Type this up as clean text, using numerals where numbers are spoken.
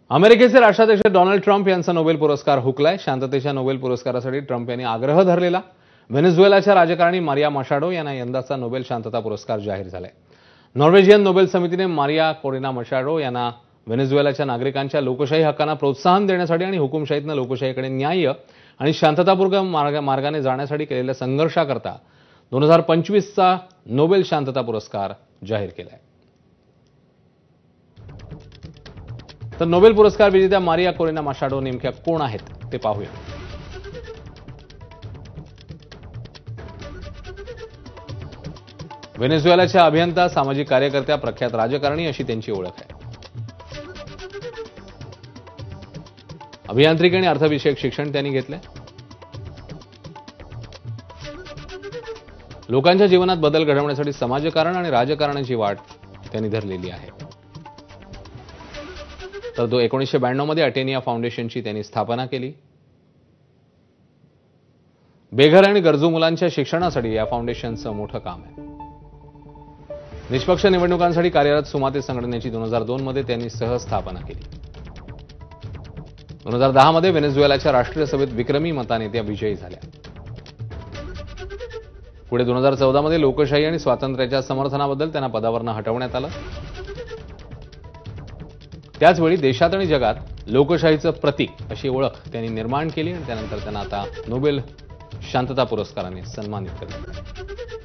अमेरिकेचे राष्ट्राध्यक्ष Donald Trump यांचा नोबेल पुरस्कार हुकलाय। शांततेच्या नोबेल पुरस्कारासाठी ट्रम्प यांनी आग्रह धरलेला व्हेनेझुएलाच्या राजकारणी मारिया मशाडो यांना यंदाचा नोबेल शांतता पुरस्कार जाहीर झालाय। नॉर्वेजियन नोबेल समितीने मारिया कोरिना मशाडो यांना व्हेनेझुएलाच्या नागरिकांच्या लोकशाही हक्कांना प्रोत्साहन देण्यासाठी आणि हुकुमशाहीतनं लोकशाहीकडे न्याय्य आणि शांततापूर्ण मार्गाने जाण्यासाठी केलेल्या संघर्षाकरता 2025चा नोबेल शांतता पुरस्कार जाहीर केलाय। तर नोबेल पुरस्कार विजेत्या मारिया कोरिना मशाडो नेमक्या कोण आहेत ते पाहूया। व्हेनेझुएलाच्या अभियंता, सामाजिक कार्यकर्त्या, प्रख्यात राजकारणी अशी त्यांची ओळख आहे। अभियांत्रिकी आणि अर्थविषयक शिक्षण त्यांनी घेतले। लोकांच्या जीवनात बदल घडवण्यासाठी समाजकारण आणि राजकारणाची वाट त्यांनी धरलेली आहे। तर 1992 मध्ये अटेनिया फाउंडेशनची त्यांनी स्थापना केली। बेघर आणि गरजू मुलांच्या शिक्षणासाठी या फाउंडेशनचं मोठं काम आहे। निष्पक्ष निवडणुकांसाठी कार्यरत सुमाते संघटनेची 2002 मध्ये त्यांनी सहस्थापना केली। 2010 मध्ये व्हेनेझुएलाच्या राष्ट्रीय सभेत विक्रमी मताने त्या विजयी झाल्या। पुढे 2014 मध्ये लोकशाही आणि स्वातंत्र्याच्या समर्थनाबद्दल त्यांना पदावरून हटवण्यात आलं। त्याचवेळी देशात आणि जगात लोकशाहीचं प्रतीक अशी ओळख त्यांनी निर्माण केली आणि त्यानंतर त्यांना आता नोबेल शांतता पुरस्काराने सन्मानित केलं।